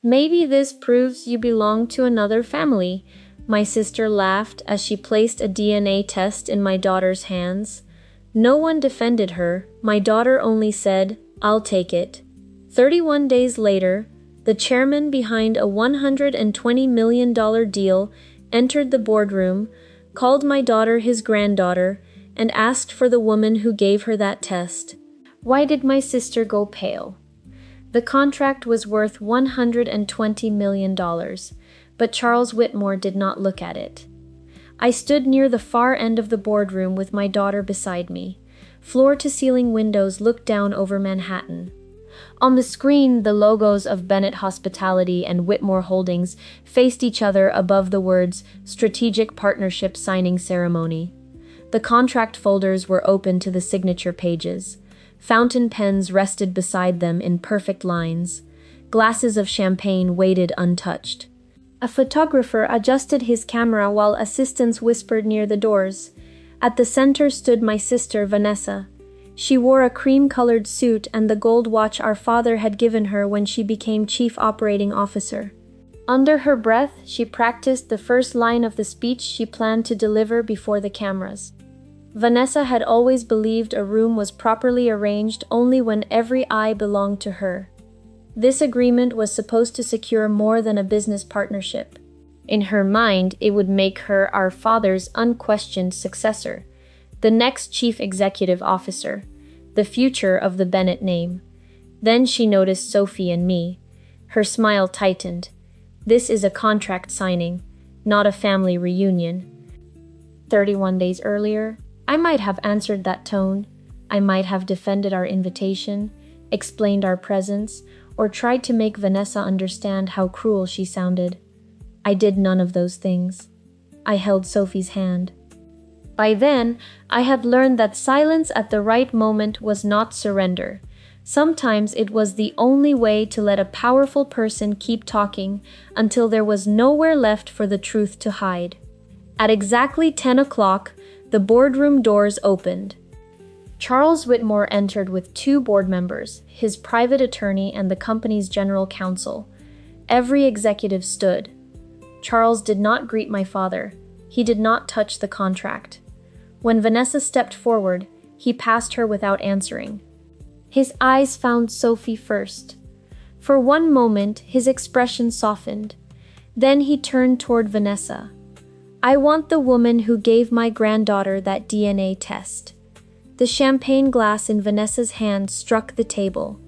Maybe this proves you belong to another family. My sister laughed as she placed a DNA test in my daughter's hands. No one defended her. My daughter only said, "I'll take it." 31 days later, the chairman behind a $120 million deal entered the boardroom, called my daughter his granddaughter, and asked for the woman who gave her that test. Why did my sister go pale? The contract was worth $120 million, but Charles Whitmore did not look at it. I stood near the far end of the boardroom with my daughter beside me. Floor-to-ceiling windows looked down over Manhattan. On the screen, the logos of Bennett Hospitality and Whitmore Holdings faced each other above the words Strategic Partnership Signing Ceremony. The contract folders were open to the signature pages. Fountain pens rested beside them in perfect lines. Glasses of champagne waited untouched. A photographer adjusted his camera while assistants whispered near the doors. At the center stood my sister, Vanessa. She wore a cream-colored suit and the gold watch our father had given her when she became Chief Operating Officer. Under her breath, she practiced the first line of the speech she planned to deliver before the cameras. Vanessa had always believed a room was properly arranged only when every eye belonged to her. This agreement was supposed to secure more than a business partnership. In her mind, it would make her our father's unquestioned successor, the next chief executive officer, the future of the Bennett name. Then she noticed Sophie and me. Her smile tightened. This is a contract signing, not a family reunion. 31 days earlier, I might have answered that tone. I might have defended our invitation, explained our presence, or tried to make Vanessa understand how cruel she sounded. I did none of those things. I held Sophie's hand. By then, I had learned that silence at the right moment was not surrender. Sometimes it was the only way to let a powerful person keep talking until there was nowhere left for the truth to hide. At exactly 10 o'clock, the boardroom doors opened. Charles Whitmore entered with 2 board members, his private attorney and the company's general counsel. Every executive stood. Charles did not greet my father. He did not touch the contract. When Vanessa stepped forward, he passed her without answering. His eyes found Sophie first. For one moment, his expression softened. Then he turned toward Vanessa. "I want the woman who gave my granddaughter that DNA test." The champagne glass in Vanessa's hand struck the table.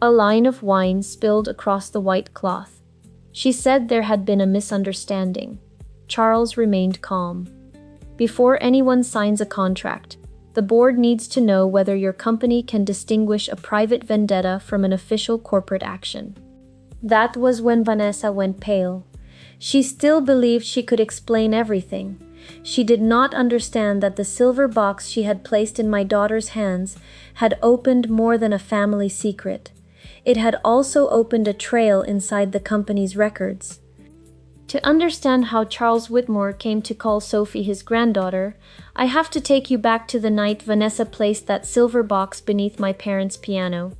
A line of wine spilled across the white cloth. She said there had been a misunderstanding. Charles remained calm. Before anyone signs a contract, the board needs to know whether your company can distinguish a private vendetta from an official corporate action. That was when Vanessa went pale. She still believed she could explain everything. She did not understand that the silver box she had placed in my daughter's hands had opened more than a family secret. It had also opened a trail inside the company's records. To understand how Charles Whitmore came to call Sophie his granddaughter, I have to take you back to the night Vanessa placed that silver box beneath my parents' piano.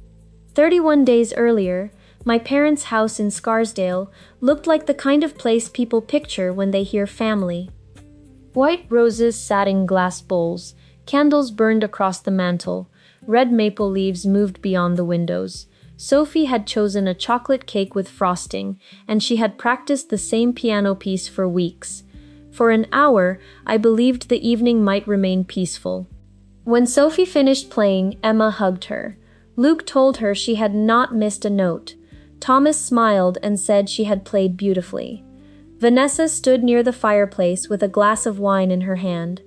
31 days earlier, my parents' house in Scarsdale looked like the kind of place people picture when they hear family. White roses sat in glass bowls, candles burned across the mantel, red maple leaves moved beyond the windows. Sophie had chosen a chocolate cake with frosting, and she had practiced the same piano piece for weeks. For an hour, I believed the evening might remain peaceful. When Sophie finished playing, Emma hugged her. Luke told her she had not missed a note. Thomas smiled and said she had played beautifully. Vanessa stood near the fireplace with a glass of wine in her hand.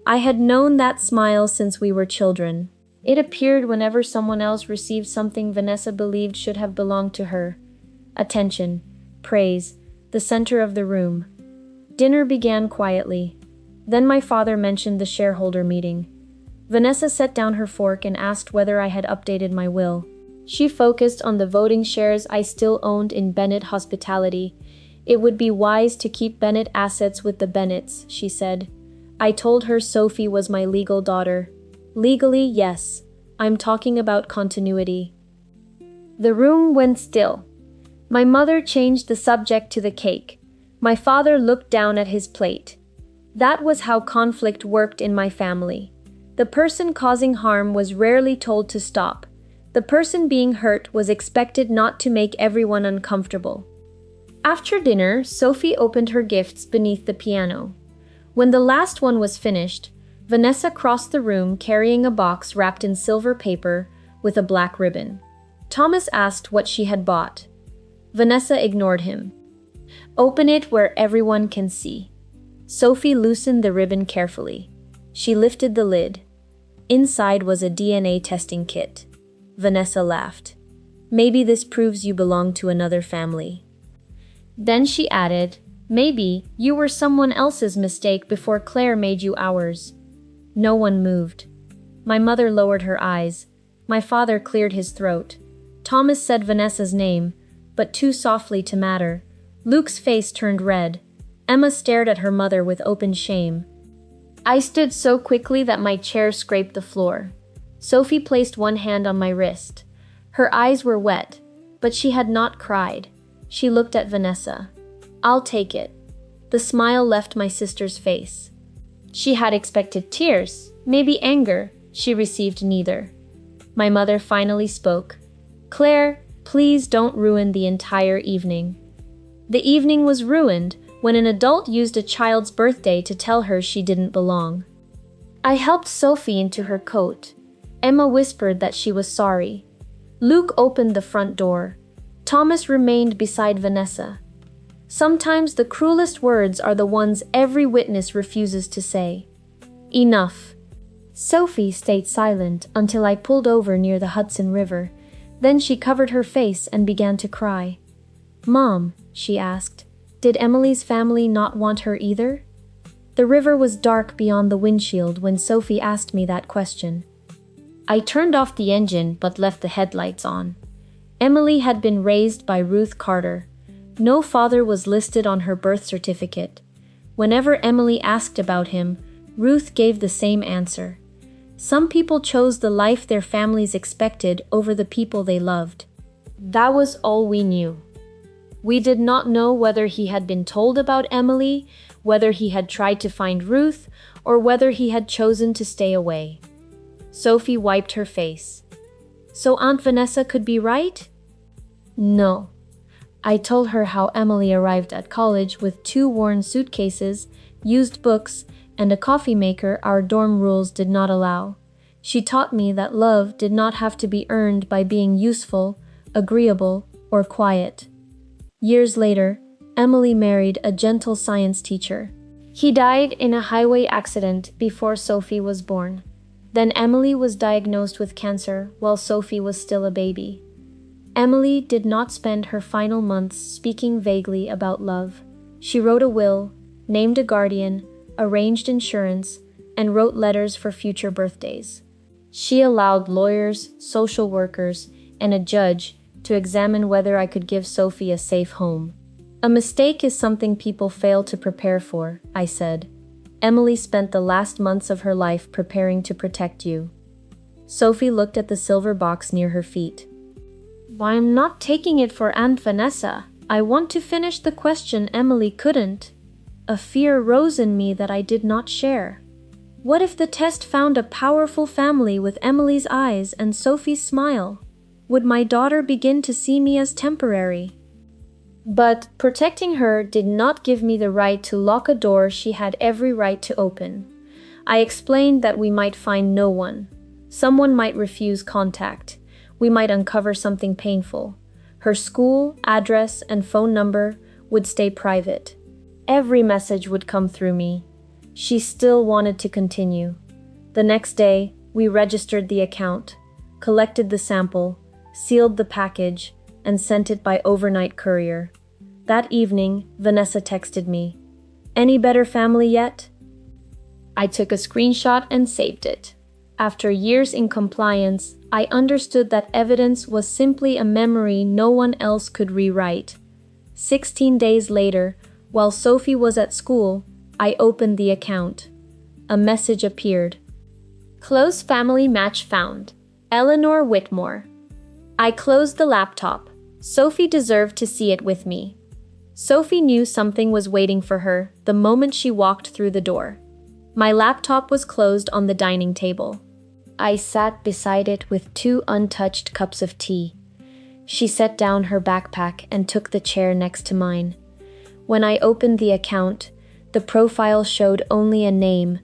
I had known that smile since we were children. It appeared whenever someone else received something Vanessa believed should have belonged to her. Attention, praise, the center of the room. Dinner began quietly. Then my father mentioned the shareholder meeting. Vanessa set down her fork and asked whether I had updated my will. She focused on the voting shares I still owned in Bennett Hospitality. It would be wise to keep Bennett assets with the Bennetts, she said. I told her Sophie was my legal daughter. Legally, yes. I'm talking about continuity. The room went still. My mother changed the subject to the cake. My father looked down at his plate. That was how conflict worked in my family. The person causing harm was rarely told to stop. The person being hurt was expected not to make everyone uncomfortable. After dinner, Sophie opened her gifts beneath the piano. When the last one was finished, Vanessa crossed the room carrying a box wrapped in silver paper with a black ribbon. Thomas asked what she had bought. Vanessa ignored him. "Open it where everyone can see." Sophie loosened the ribbon carefully. She lifted the lid. Inside was a DNA testing kit. Vanessa laughed. "Maybe this proves you belong to another family." Then she added, "Maybe you were someone else's mistake before Claire made you ours." No one moved. My mother lowered her eyes. My father cleared his throat. Thomas said Vanessa's name, but too softly to matter. Luke's face turned red. Emma stared at her mother with open shame. I stood so quickly that my chair scraped the floor. Sophie placed one hand on my wrist. Her eyes were wet, but she had not cried. She looked at Vanessa. "I'll take it." The smile left my sister's face. She had expected tears, maybe anger. She received neither. My mother finally spoke. "Claire, please don't ruin the entire evening." The evening was ruined when an adult used a child's birthday to tell her she didn't belong. I helped Sophie into her coat. Emma whispered that she was sorry. Luke opened the front door. Thomas remained beside Vanessa. Sometimes the cruelest words are the ones every witness refuses to say. "Enough." Sophie stayed silent until I pulled over near the Hudson River. Then she covered her face and began to cry. "Mom," she asked, "did Emily's family not want her either?" The river was dark beyond the windshield when Sophie asked me that question. I turned off the engine but left the headlights on. Emily had been raised by Ruth Carter. No father was listed on her birth certificate. Whenever Emily asked about him, Ruth gave the same answer. Some people chose the life their families expected over the people they loved. That was all we knew. We did not know whether he had been told about Emily, whether he had tried to find Ruth, or whether he had chosen to stay away. Sophie wiped her face. "So Aunt Vanessa could be right?" "No." I told her how Emily arrived at college with 2 worn suitcases, used books, and a coffee maker our dorm rules did not allow. She taught me that love did not have to be earned by being useful, agreeable, or quiet. Years later, Emily married a gentle science teacher. He died in a highway accident before Sophie was born. Then Emily was diagnosed with cancer while Sophie was still a baby. Emily did not spend her final months speaking vaguely about love. She wrote a will, named a guardian, arranged insurance, and wrote letters for future birthdays. She allowed lawyers, social workers, and a judge to examine whether I could give Sophie a safe home. "A mistake is something people fail to prepare for," I said. "Emily spent the last months of her life preparing to protect you." Sophie looked at the silver box near her feet. "I'm not taking it for Aunt Vanessa. I want to finish the question Emily couldn't." A fear rose in me that I did not share. What if the test found a powerful family with Emily's eyes and Sophie's smile? Would my daughter begin to see me as temporary? But protecting her did not give me the right to lock a door she had every right to open. I explained that we might find no one. Someone might refuse contact. We might uncover something painful. Her school, address, and phone number would stay private. Every message would come through me. She still wanted to continue. The next day, we registered the account, collected the sample, sealed the package, and sent it by overnight courier. That evening, Vanessa texted me, "Any better family yet?" I took a screenshot and saved it. After years in compliance, I understood that evidence was simply a memory no one else could rewrite. 16 days later, while Sophie was at school, I opened the account. A message appeared. "Close family match found. Eleanor Whitmore." I closed the laptop. Sophie deserved to see it with me. Sophie knew something was waiting for her the moment she walked through the door. My laptop was closed on the dining table. I sat beside it with 2 untouched cups of tea. She set down her backpack and took the chair next to mine. When I opened the account, the profile showed only a name,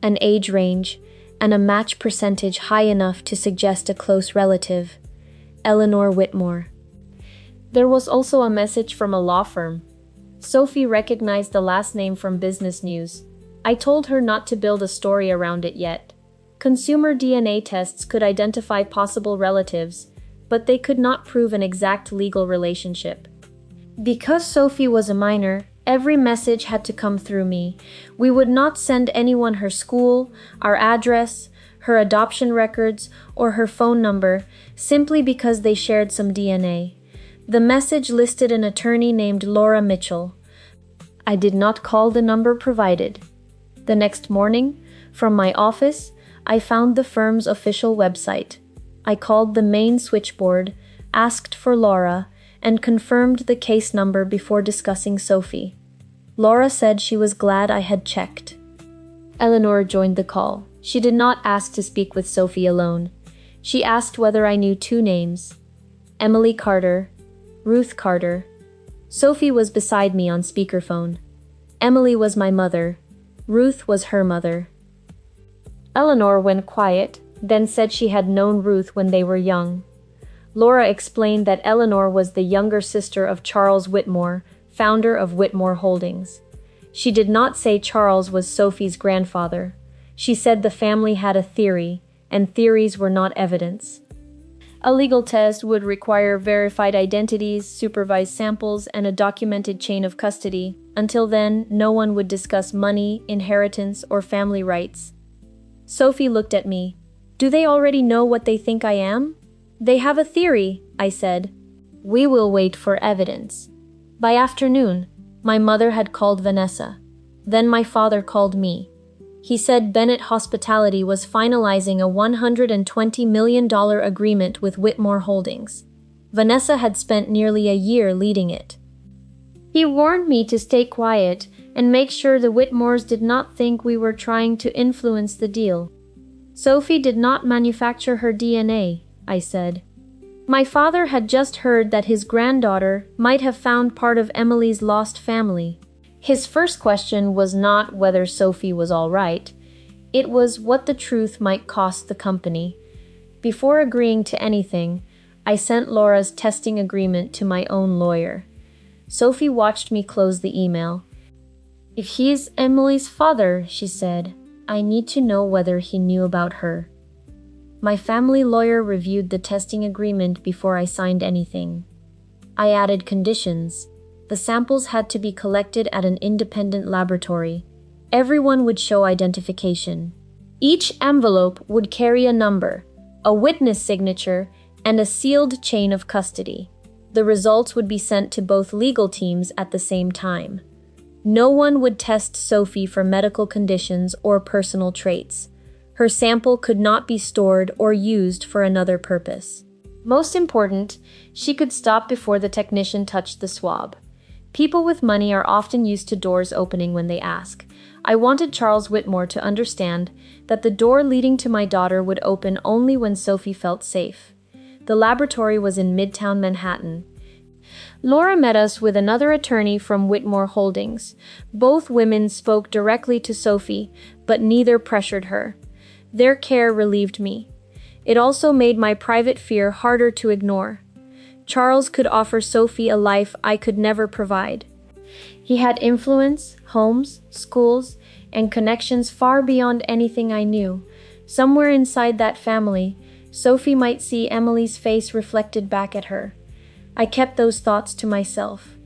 an age range, and a match percentage high enough to suggest a close relative, Eleanor Whitmore. There was also a message from a law firm. Sophie recognized the last name from business news. I told her not to build a story around it yet. Consumer DNA tests could identify possible relatives, but they could not prove an exact legal relationship. Because Sophie was a minor, every message had to come through me. We would not send anyone her school, our address, her adoption records, or her phone number, simply because they shared some DNA. The message listed an attorney named Laura Mitchell. I did not call the number provided. The next morning, from my office, I found the firm's official website. I called the main switchboard, asked for Laura, and confirmed the case number before discussing Sophie. Laura said she was glad I had checked. Eleanor joined the call. She did not ask to speak with Sophie alone. She asked whether I knew 2 names: Emily Carter, Ruth Carter. Sophie was beside me on speakerphone. Emily was my mother. Ruth was her mother. Eleanor went quiet, then said she had known Ruth when they were young. Laura explained that Eleanor was the younger sister of Charles Whitmore, founder of Whitmore Holdings. She did not say Charles was Sophie's grandfather. She said the family had a theory, and theories were not evidence. A legal test would require verified identities, supervised samples, and a documented chain of custody. Until then, no one would discuss money, inheritance, or family rights. Sophie looked at me. Do they already know what they think I am? They have a theory, I said. We will wait for evidence. By afternoon, my mother had called Vanessa. Then my father called me. He said Bennett Hospitality was finalizing a $120 million agreement with Whitmore Holdings. Vanessa had spent nearly a year leading it. He warned me to stay quiet and make sure the Whitmores did not think we were trying to influence the deal. Sophie did not manufacture her DNA, I said. My father had just heard that his granddaughter might have found part of Emily's lost family. His first question was not whether Sophie was all right. It was what the truth might cost the company. Before agreeing to anything, I sent Laura's testing agreement to my own lawyer. Sophie watched me close the email. If he is Emily's father, she said, I need to know whether he knew about her. My family lawyer reviewed the testing agreement before I signed anything. I added conditions. The samples had to be collected at an independent laboratory. Everyone would show identification. Each envelope would carry a number, a witness signature, and a sealed chain of custody. The results would be sent to both legal teams at the same time. No one would test Sophie for medical conditions or personal traits. Her sample could not be stored or used for another purpose. Most important, she could stop before the technician touched the swab. People with money are often used to doors opening when they ask. I wanted Charles Whitmore to understand that the door leading to my daughter would open only when Sophie felt safe. The laboratory was in Midtown Manhattan. Laura met us with another attorney from Whitmore Holdings. Both women spoke directly to Sophie, but neither pressured her. Their care relieved me. It also made my private fear harder to ignore. Charles could offer Sophie a life I could never provide. He had influence, homes, schools, and connections far beyond anything I knew. Somewhere inside that family, Sophie might see Emily's face reflected back at her. I kept those thoughts to myself.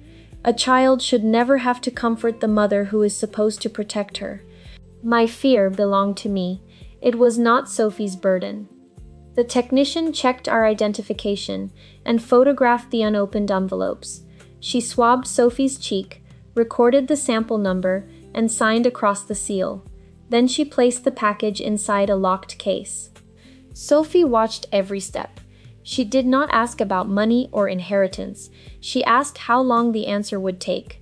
A child should never have to comfort the mother who is supposed to protect her. My fear belonged to me. It was not Sophie's burden. The technician checked our identification and photographed the unopened envelopes. She swabbed Sophie's cheek, recorded the sample number, and signed across the seal. Then she placed the package inside a locked case. Sophie watched every step. She did not ask about money or inheritance. She asked how long the answer would take.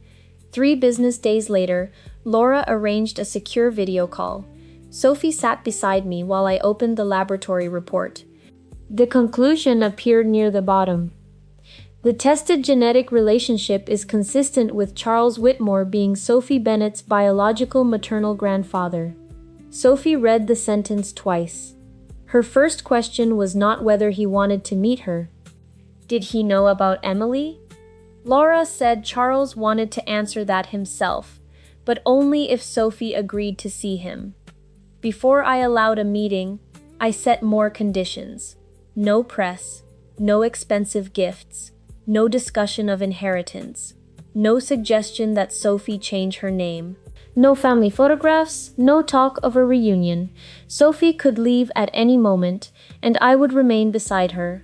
3 business days later, Laura arranged a secure video call. Sophie sat beside me while I opened the laboratory report. The conclusion appeared near the bottom. The tested genetic relationship is consistent with Charles Whitmore being Sophie Bennett's biological maternal grandfather. Sophie read the sentence twice. Her first question was not whether he wanted to meet her. Did he know about Emily? Laura said Charles wanted to answer that himself, but only if Sophie agreed to see him. Before I allowed a meeting, I set more conditions. No press, no expensive gifts, no discussion of inheritance, no suggestion that Sophie change her name, no family photographs, no talk of a reunion. Sophie could leave at any moment, and I would remain beside her.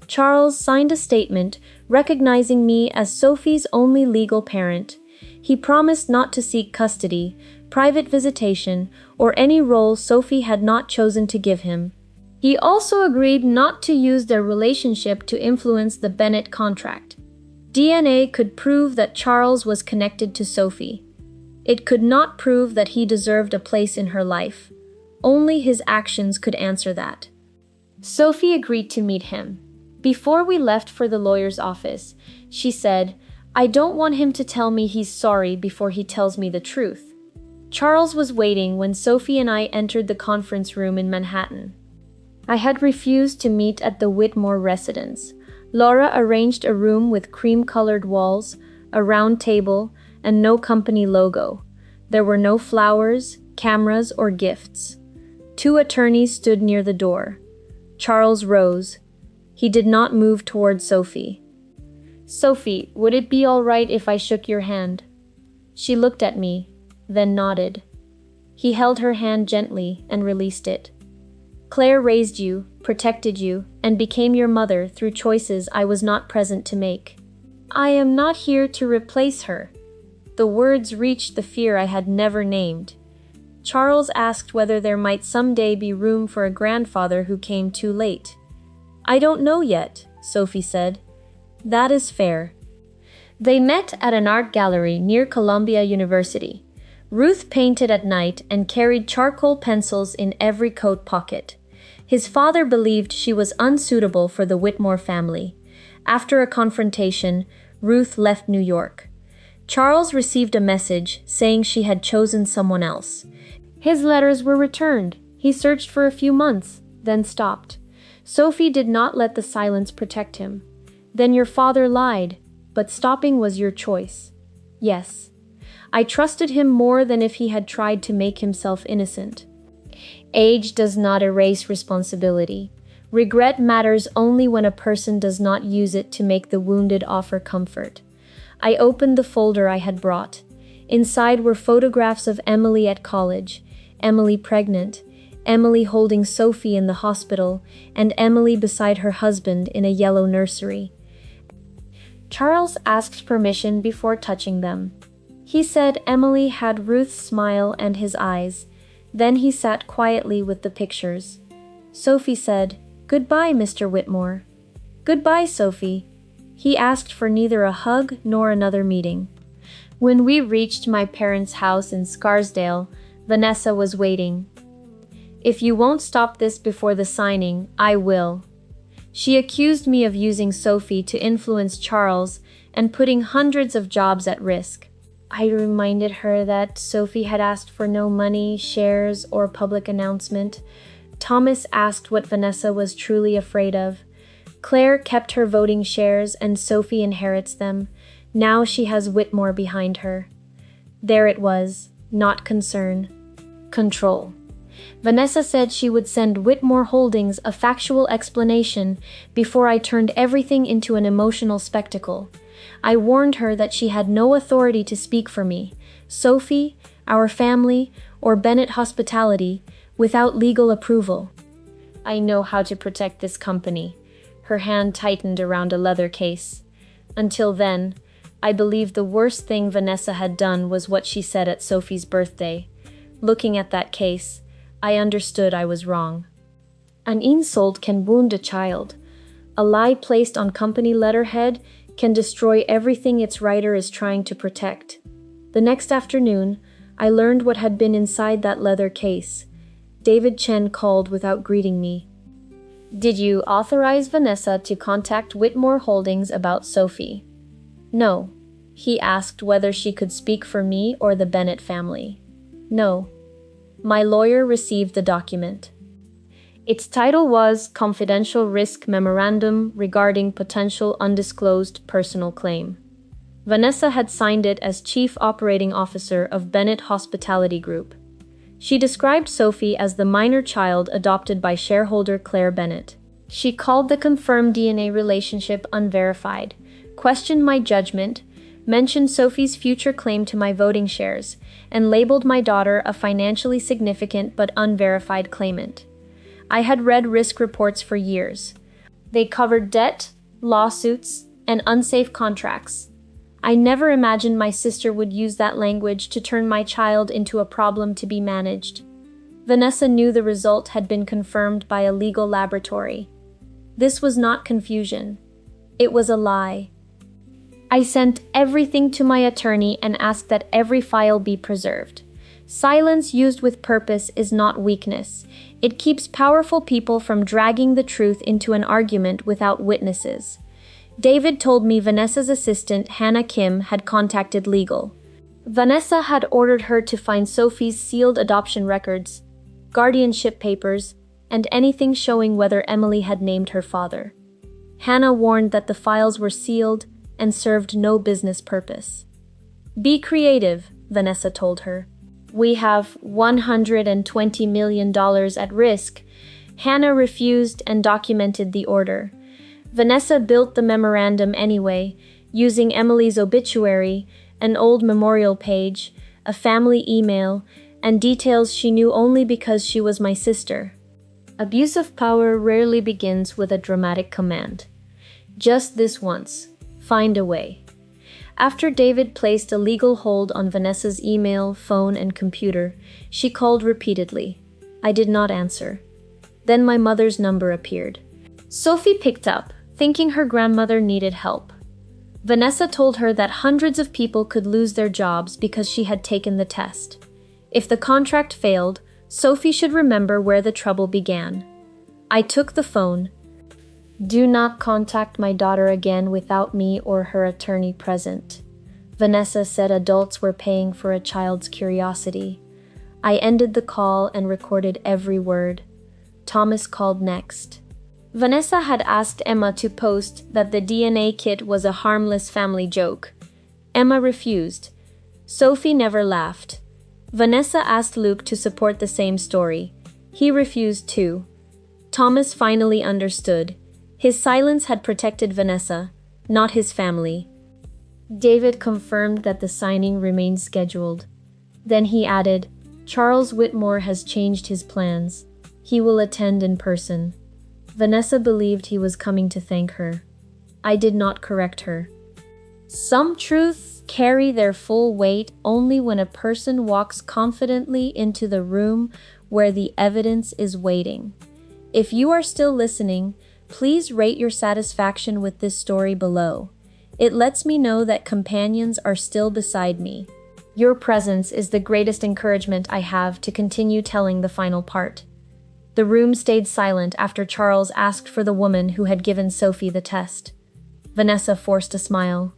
Charles signed a statement recognizing me as Sophie's only legal parent. He promised not to seek custody, private visitation, or any role Sophie had not chosen to give him. He also agreed not to use their relationship to influence the Bennett contract. DNA could prove that Charles was connected to Sophie. It could not prove that he deserved a place in her life. Only his actions could answer that. Sophie agreed to meet him. Before we left for the lawyer's office, she said, "I don't want him to tell me he's sorry before he tells me the truth." Charles was waiting when Sophie and I entered the conference room in Manhattan. I had refused to meet at the Whitmore residence. Laura arranged a room with cream-colored walls, a round table, and no company logo. There were no flowers, cameras, or gifts. 2 attorneys stood near the door. Charles rose. He did not move toward Sophie. "Sophie, would it be all right if I shook your hand?" She looked at me, then nodded. He held her hand gently and released it. "Claire raised you, protected you, and became your mother through choices I was not present to make. I am not here to replace her." The words reached the fear I had never named. Charles asked whether there might someday be room for a grandfather who came too late. "I don't know yet," Sophie said. "That is fair." They met at an art gallery near Columbia University. Ruth painted at night and carried charcoal pencils in every coat pocket. His father believed she was unsuitable for the Whitmore family. After a confrontation, Ruth left New York. Charles received a message saying she had chosen someone else. His letters were returned. He searched for a few months, then stopped. Sophie did not let the silence protect him. "Then your father lied, but stopping was your choice." "Yes. I trusted him more than if he had tried to make himself innocent." Age does not erase responsibility. Regret matters only when a person does not use it to make the wounded offer comfort. I opened the folder I had brought. Inside were photographs of Emily at college, Emily pregnant, Emily holding Sophie in the hospital, and Emily beside her husband in a yellow nursery. Charles asked permission before touching them. He said Emily had Ruth's smile and his eyes. Then he sat quietly with the pictures. Sophie said, "Goodbye, Mr. Whitmore." "Goodbye, Sophie." He asked for neither a hug nor another meeting. When we reached my parents' house in Scarsdale, Vanessa was waiting. "If you won't stop this before the signing, I will." She accused me of using Sophie to influence Charles and putting hundreds of jobs at risk. I reminded her that Sophie had asked for no money, shares, or public announcement. Thomas asked what Vanessa was truly afraid of. Claire kept her voting shares and Sophie inherits them. Now she has Whitmore behind her. There it was, not concern. Control. Vanessa said she would send Whitmore Holdings a factual explanation before I turned everything into an emotional spectacle. I warned her that she had no authority to speak for me, Sophie, our family, or Bennett Hospitality, without legal approval. "I know how to protect this company." Her hand tightened around a leather case. Until then, I believed the worst thing Vanessa had done was what she said at Sophie's birthday. Looking at that case, I understood I was wrong. An insult can wound a child, A lie placed on company letterhead can destroy everything its writer is trying to protect. The next afternoon, I learned what had been inside that leather case. David Chen called without greeting me. "Did you authorize Vanessa to contact Whitmore Holdings about Sophie?" "No." He asked whether she could speak for me or the Bennett family. "No." My lawyer received the document. Its title was Confidential Risk Memorandum Regarding Potential Undisclosed Personal Claim. Vanessa had signed it as Chief Operating Officer of Bennett Hospitality Group. She described Sophie as the minor child adopted by shareholder Claire Bennett. She called the confirmed DNA relationship unverified, questioned my judgment, mentioned Sophie's future claim to my voting shares, and labeled my daughter a financially significant but unverified claimant. I had read risk reports for years. They covered debt, lawsuits, and unsafe contracts. I never imagined my sister would use that language to turn my child into a problem to be managed. Vanessa knew the result had been confirmed by a legal laboratory. This was not confusion. It was a lie. I sent everything to my attorney and asked that every file be preserved. Silence used with purpose is not weakness. It keeps powerful people from dragging the truth into an argument without witnesses. David told me Vanessa's assistant, Hannah Kim, had contacted legal. Vanessa had ordered her to find Sophie's sealed adoption records, guardianship papers, and anything showing whether Emily had named her father. Hannah warned that the files were sealed and served no business purpose. "Be creative," Vanessa told her. "We have $120 million at risk." Hannah refused and documented the order. Vanessa built the memorandum anyway, using Emily's obituary, an old memorial page, a family email, and details she knew only because she was my sister. Abuse of power rarely begins with a dramatic command. Just this once, find a way. After David placed a legal hold on Vanessa's email, phone, and computer, she called repeatedly. I did not answer. Then my mother's number appeared. Sophie picked up, thinking her grandmother needed help. Vanessa told her that hundreds of people could lose their jobs because she had taken the test. If the contract failed, Sophie should remember where the trouble began. I took the phone. "Do not contact my daughter again without me or her attorney present." Vanessa said adults were paying for a child's curiosity. I ended the call and recorded every word. Thomas called next. Vanessa had asked Emma to post that the DNA kit was a harmless family joke. Emma refused. Sophie never laughed. Vanessa asked Luke to support the same story. He refused too. Thomas finally understood. His silence had protected Vanessa, not his family. David confirmed that the signing remained scheduled. Then he added, "Charles Whitmore has changed his plans. He will attend in person." Vanessa believed he was coming to thank her. I did not correct her. Some truths carry their full weight only when a person walks confidently into the room where the evidence is waiting. If you are still listening, please rate your satisfaction with this story below. It lets me know that companions are still beside me. Your presence is the greatest encouragement I have to continue telling the final part. The room stayed silent after Charles asked for the woman who had given Sophie the test. Vanessa forced a smile.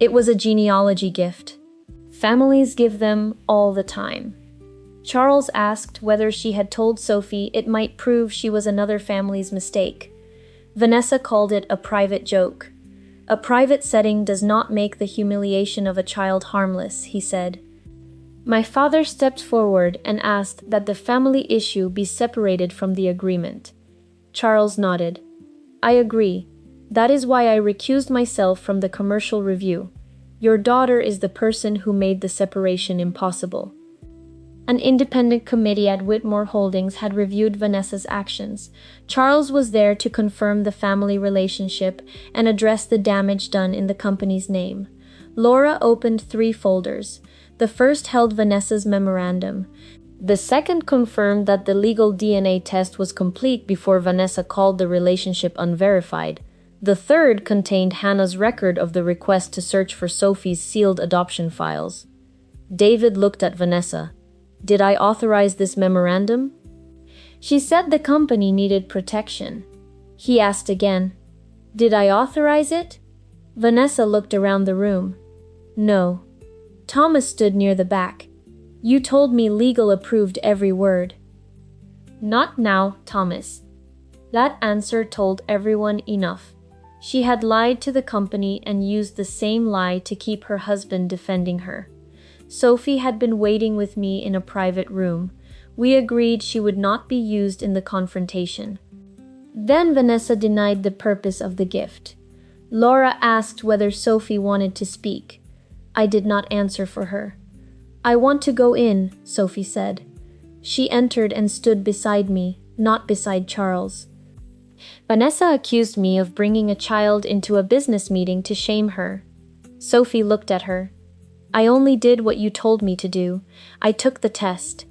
It was a genealogy gift. Families give them all the time. Charles asked whether she had told Sophie it might prove she was another family's mistake. Vanessa called it a private joke. "A private setting does not make the humiliation of a child harmless," he said. My father stepped forward and asked that the family issue be separated from the agreement. Charles nodded. "I agree. That is why I recused myself from the commercial review. Your daughter is the person who made the separation impossible." An independent committee at Whitmore Holdings had reviewed Vanessa's actions. Charles was there to confirm the family relationship and address the damage done in the company's name. Laura opened 3 folders. The first held Vanessa's memorandum. The second confirmed that the legal DNA test was complete before Vanessa called the relationship unverified. The third contained Hannah's record of the request to search for Sophie's sealed adoption files. David looked at Vanessa. Did I authorize this memorandum? She said the company needed protection. He asked again. Did I authorize it? Vanessa looked around the room. No. Thomas stood near the back. You told me legal approved every word. Not now, Thomas. That answer told everyone enough. She had lied to the company and used the same lie to keep her husband defending her. Sophie had been waiting with me in a private room. We agreed she would not be used in the confrontation. Then Vanessa denied the purpose of the gift. Laura asked whether Sophie wanted to speak. I did not answer for her. I want to go in, Sophie said. She entered and stood beside me, not beside Charles. Vanessa accused me of bringing a child into a business meeting to shame her. Sophie looked at her. I only did what you told me to do. I took the test.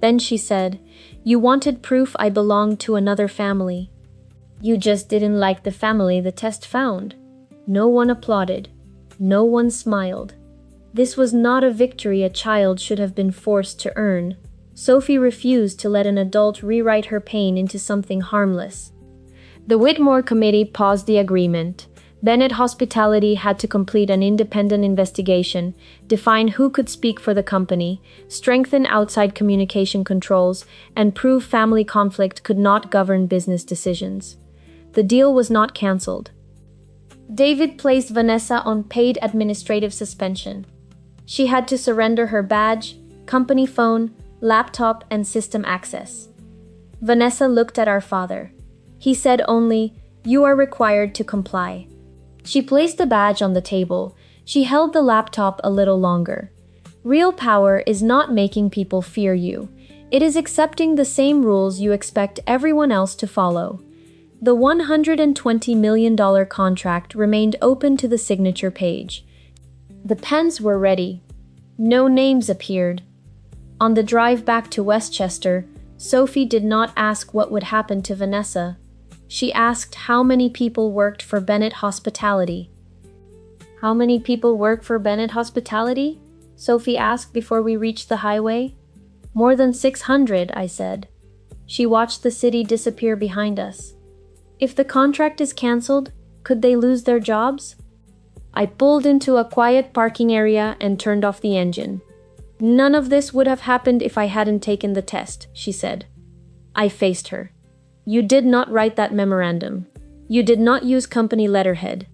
Then she said, you wanted proof I belonged to another family. You just didn't like the family the test found. No one applauded. No one smiled. This was not a victory a child should have been forced to earn. Sophie refused to let an adult rewrite her pain into something harmless. The Whitmore committee paused the agreement. Bennett Hospitality had to complete an independent investigation, define who could speak for the company, strengthen outside communication controls, and prove family conflict could not govern business decisions. The deal was not cancelled. David placed Vanessa on paid administrative suspension. She had to surrender her badge, company phone, laptop, and system access. Vanessa looked at our father. He said only, you are required to comply. She placed the badge on the table. She held the laptop a little longer. Real power is not making people fear you. It is accepting the same rules you expect everyone else to follow. The $120 million contract remained open to the signature page. The pens were ready. No names appeared. On the drive back to Westchester, Sophie did not ask what would happen to Vanessa. She asked how many people worked for Bennett Hospitality. How many people work for Bennett Hospitality? Sophie asked before we reached the highway. More than 600, I said. She watched the city disappear behind us. If the contract is cancelled, could they lose their jobs? I pulled into a quiet parking area and turned off the engine. None of this would have happened if I hadn't taken the test, she said. I faced her. You did not write that memorandum. You did not use company letterhead.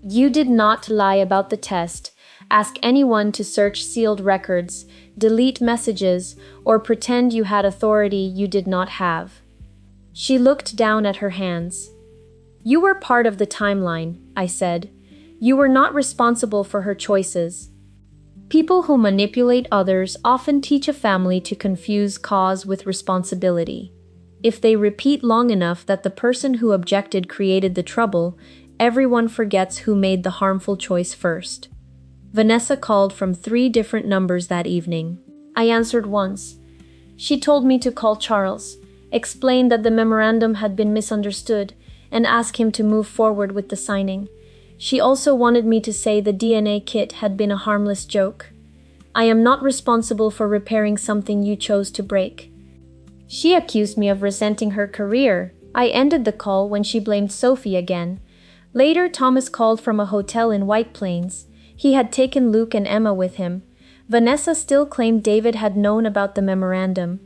You did not lie about the test, ask anyone to search sealed records, delete messages, or pretend you had authority you did not have. She looked down at her hands. You were part of the timeline, I said. You were not responsible for her choices. People who manipulate others often teach a family to confuse cause with responsibility. If they repeat long enough that the person who objected created the trouble, everyone forgets who made the harmful choice first. Vanessa called from 3 different numbers that evening. I answered once. She told me to call Charles, explain that the memorandum had been misunderstood, and ask him to move forward with the signing. She also wanted me to say the DNA kit had been a harmless joke. I am not responsible for repairing something you chose to break. She accused me of resenting her career. I ended the call when she blamed Sophie again. Later, Thomas called from a hotel in White Plains. He had taken Luke and Emma with him. Vanessa still claimed David had known about the memorandum.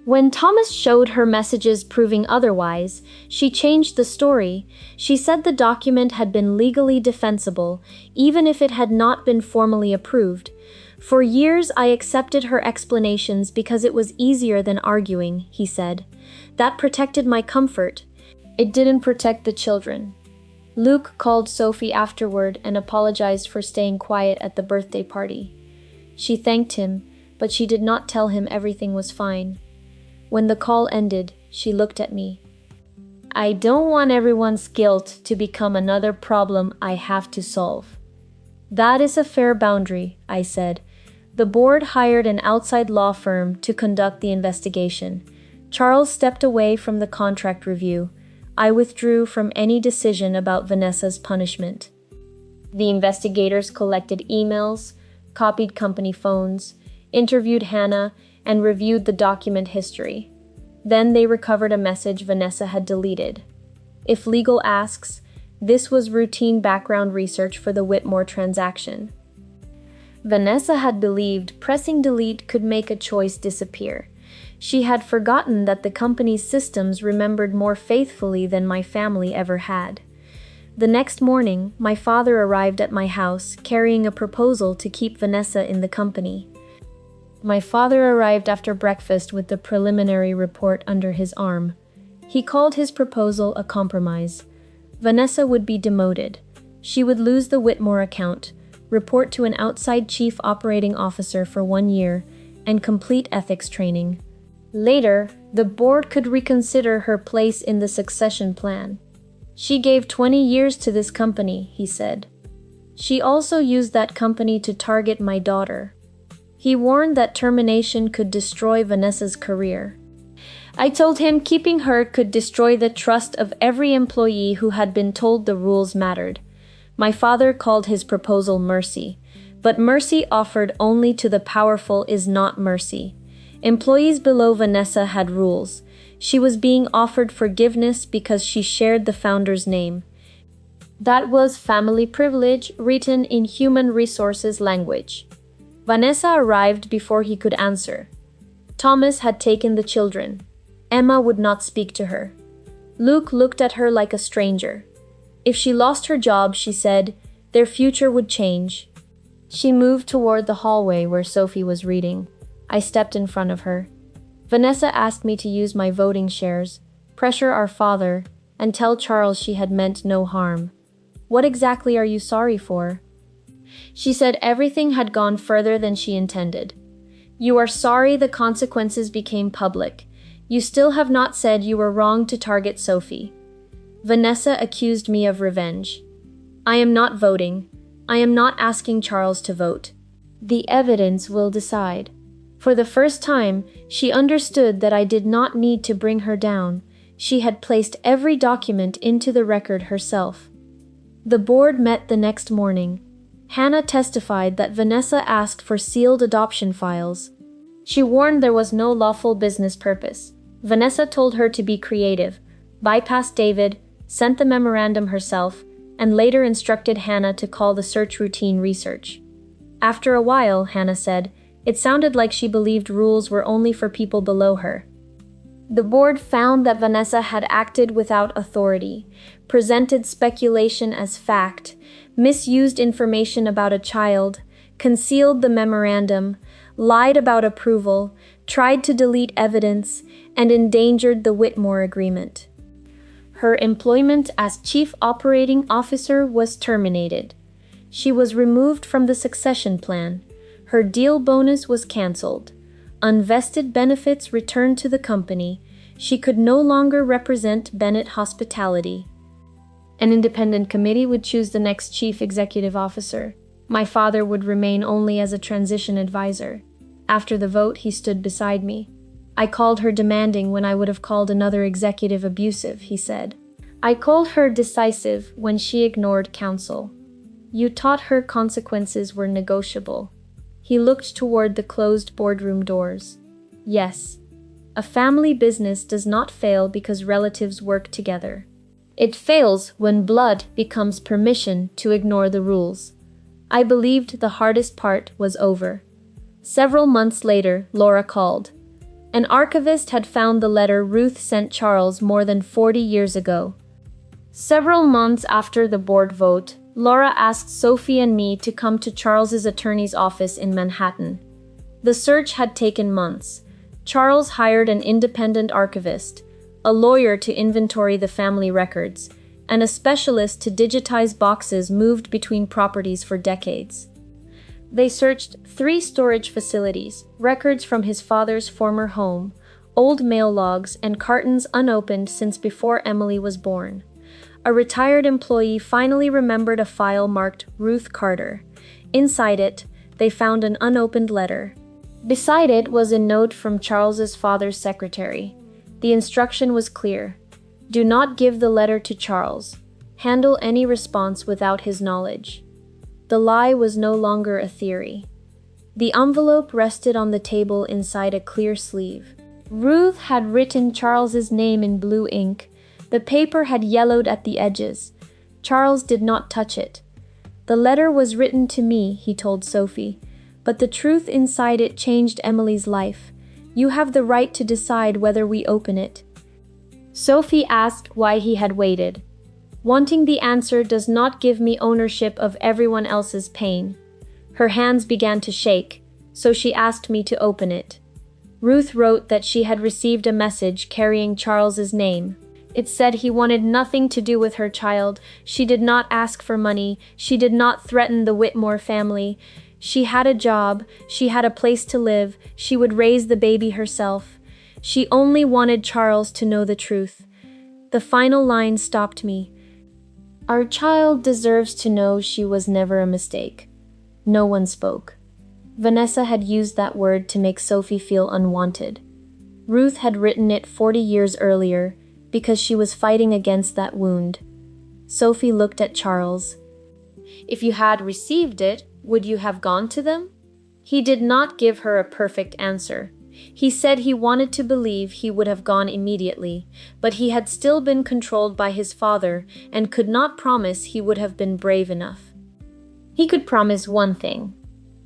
When Thomas showed her messages proving otherwise, she changed the story. She said the document had been legally defensible, even if it had not been formally approved. For years, I accepted her explanations because it was easier than arguing, he said. That protected my comfort. It didn't protect the children. Luke called Sophie afterward and apologized for staying quiet at the birthday party. She thanked him, but she did not tell him everything was fine. When the call ended, she looked at me. I don't want everyone's guilt to become another problem I have to solve. That is a fair boundary, I said. The board hired an outside law firm to conduct the investigation. Charles stepped away from the contract review. I withdrew from any decision about Vanessa's punishment. The investigators collected emails, copied company phones, interviewed Hannah, and reviewed the document history. Then they recovered a message Vanessa had deleted. If legal asks, this was routine background research for the Whitmore transaction. Vanessa had believed pressing delete could make a choice disappear. She had forgotten that the company's systems remembered more faithfully than my family ever had. The next morning, my father arrived at my house carrying a proposal to keep Vanessa in the company. My father arrived after breakfast with the preliminary report under his arm. He called his proposal a compromise. Vanessa would be demoted. She would lose the Whitmore account, report to an outside chief operating officer for 1 year, and complete ethics training. Later, the board could reconsider her place in the succession plan. She gave 20 years to this company, he said. She also used that company to target my daughter. He warned that termination could destroy Vanessa's career. I told him keeping her could destroy the trust of every employee who had been told the rules mattered. My father called his proposal mercy, but mercy offered only to the powerful is not mercy. Employees below Vanessa had rules. She was being offered forgiveness because she shared the founder's name. That was family privilege written in human resources language. Vanessa arrived before he could answer. Thomas had taken the children. Emma would not speak to her. Luke looked at her like a stranger. If she lost her job, she said, their future would change. She moved toward the hallway where Sophie was reading. I stepped in front of her. Vanessa asked me to use my voting shares, pressure our father, and tell Charles she had meant no harm. What exactly are you sorry for? She said everything had gone further than she intended. You are sorry the consequences became public. You still have not said you were wrong to target Sophie. Vanessa accused me of revenge. I am not voting. I am not asking Charles to vote. The evidence will decide. For the first time, she understood that I did not need to bring her down. She had placed every document into the record herself. The board met the next morning. Hannah testified that Vanessa asked for sealed adoption files. She warned there was no lawful business purpose. Vanessa told her to be creative, bypassed David, sent the memorandum herself, and later instructed Hannah to call the search routine research. After a while, Hannah said, it sounded like she believed rules were only for people below her. The board found that Vanessa had acted without authority, presented speculation as fact, misused information about a child, concealed the memorandum, lied about approval, tried to delete evidence, and endangered the Whitmore agreement. Her employment as chief operating officer was terminated. She was removed from the succession plan. Her deal bonus was canceled. Unvested benefits returned to the company. She could no longer represent Bennett Hospitality. An independent committee would choose the next chief executive officer. My father would remain only as a transition advisor. After the vote, he stood beside me. I called her demanding when I would have called another executive abusive, he said. I called her decisive when she ignored counsel. You taught her consequences were negotiable. He looked toward the closed boardroom doors. Yes, a family business does not fail because relatives work together. It fails when blood becomes permission to ignore the rules. I believed the hardest part was over. Several months later, Laura called. An archivist had found the letter Ruth sent Charles more than 40 years ago. Several months after the board vote, Laura asked Sophie and me to come to Charles's attorney's office in Manhattan. The search had taken months. Charles hired an independent archivist, a lawyer to inventory the family records, and a specialist to digitize boxes moved between properties for decades. They searched 3 storage facilities, records from his father's former home, old mail logs, and cartons unopened since before Emily was born. A retired employee finally remembered a file marked Ruth Carter. Inside it, they found an unopened letter. Beside it was a note from Charles's father's secretary. The instruction was clear. Do not give the letter to Charles. Handle any response without his knowledge. The lie was no longer a theory. The envelope rested on the table inside a clear sleeve. Ruth had written Charles's name in blue ink. The paper had yellowed at the edges. Charles did not touch it. The letter was written to me, he told Sophie, but the truth inside it changed Emily's life. You have the right to decide whether we open it. Sophie asked why he had waited. Wanting the answer does not give me ownership of everyone else's pain. Her hands began to shake, so she asked me to open it. Ruth wrote that she had received a message carrying Charles's name. It said he wanted nothing to do with her child. She did not ask for money. She did not threaten the Whitmore family. She had a job. She had a place to live. She would raise the baby herself. She only wanted Charles to know the truth. The final line stopped me. Our child deserves to know she was never a mistake. No one spoke. Vanessa had used that word to make Sophie feel unwanted. Ruth had written it 40 years earlier because she was fighting against that wound. Sophie looked at Charles. If you had received it, would you have gone to them? He did not give her a perfect answer. He said he wanted to believe he would have gone immediately, but he had still been controlled by his father and could not promise he would have been brave enough. He could promise one thing.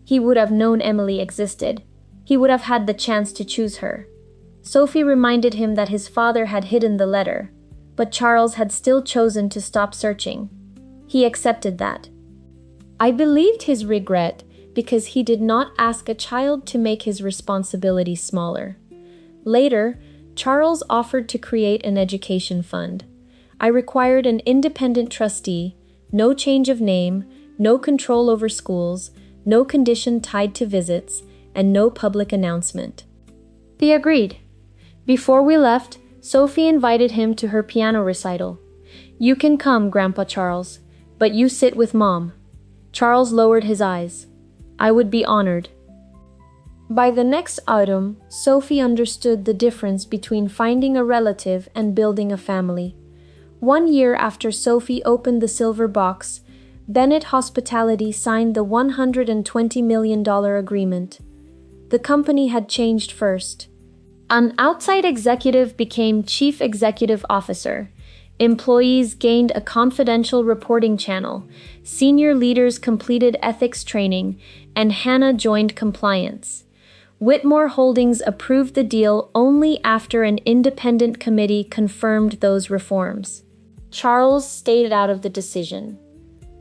He would have known Emily existed. He would have had the chance to choose her. Sophie reminded him that his father had hidden the letter, but Charles had still chosen to stop searching. He accepted that. I believed his regret because he did not ask a child to make his responsibility smaller. Later, Charles offered to create an education fund. I required an independent trustee, no change of name, no control over schools, no condition tied to visits, and no public announcement. He agreed. Before we left, Sophie invited him to her piano recital. You can come, Grandpa Charles, but you sit with Mom. Charles lowered his eyes. I would be honored. By the next autumn, Sophie understood the difference between finding a relative and building a family. 1 year after Sophie opened the silver box, Bennett Hospitality signed the $120 million agreement. The company had changed first. An outside executive became chief executive officer. Employees gained a confidential reporting channel. Senior leaders completed ethics training, and Hannah joined compliance. Whitmore Holdings approved the deal only after an independent committee confirmed those reforms. Charles stayed out of the decision.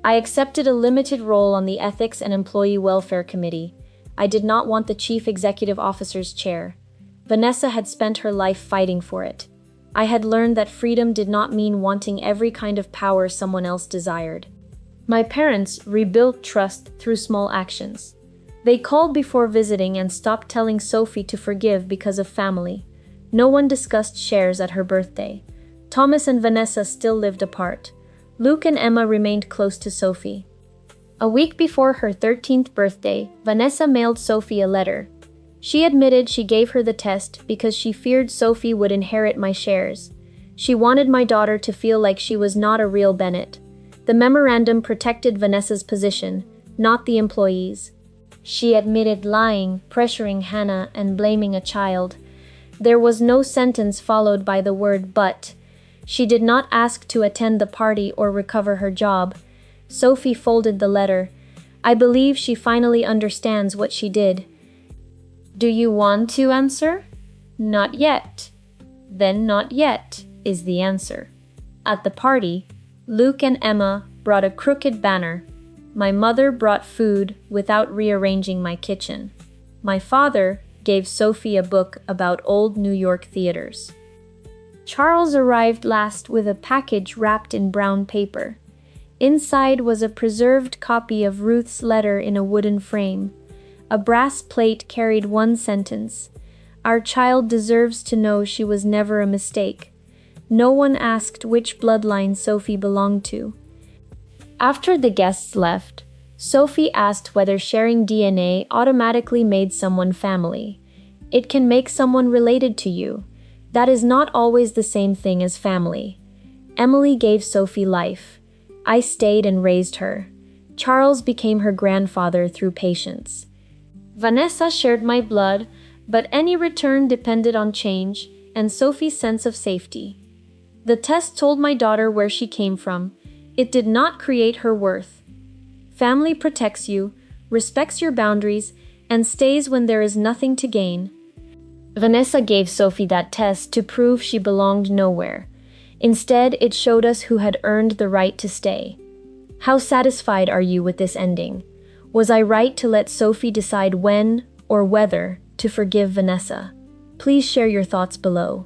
I accepted a limited role on the Ethics and Employee Welfare Committee. I did not want the Chief Executive Officer's chair. Vanessa had spent her life fighting for it. I had learned that freedom did not mean wanting every kind of power someone else desired. My parents rebuilt trust through small actions. They called before visiting and stopped telling Sophie to forgive because of family. No one discussed shares at her birthday. Thomas and Vanessa still lived apart. Luke and Emma remained close to Sophie. A week before her 13th birthday, Vanessa mailed Sophie a letter. She admitted she gave her the test because she feared Sophie would inherit my shares. She wanted my daughter to feel like she was not a real Bennett. The memorandum protected Vanessa's position, not the employees. She admitted lying, pressuring Hannah, and blaming a child. There was no sentence followed by the word but. She did not ask to attend the party or recover her job. Sophie folded the letter. I believe she finally understands what she did. Do you want to answer? Not yet. Then not yet is the answer. At the party, Luke and Emma brought a crooked banner. My mother brought food without rearranging my kitchen. My father gave Sophie a book about old New York theaters. Charles arrived last with a package wrapped in brown paper. Inside was a preserved copy of Ruth's letter in a wooden frame. A brass plate carried one sentence. Our child deserves to know she was never a mistake. No one asked which bloodline Sophie belonged to. After the guests left, Sophie asked whether sharing DNA automatically made someone family. It can make someone related to you. That is not always the same thing as family. Emily gave Sophie life. I stayed and raised her. Charles became her grandfather through patience. Vanessa shared my blood, but any return depended on change and Sophie's sense of safety. The test told my daughter where she came from. It did not create her worth. Family protects you, respects your boundaries, and stays when there is nothing to gain. Vanessa gave Sophie that test to prove she belonged nowhere. Instead, it showed us who had earned the right to stay. How satisfied are you with this ending? Was I right to let Sophie decide when or whether to forgive Vanessa? Please share your thoughts below.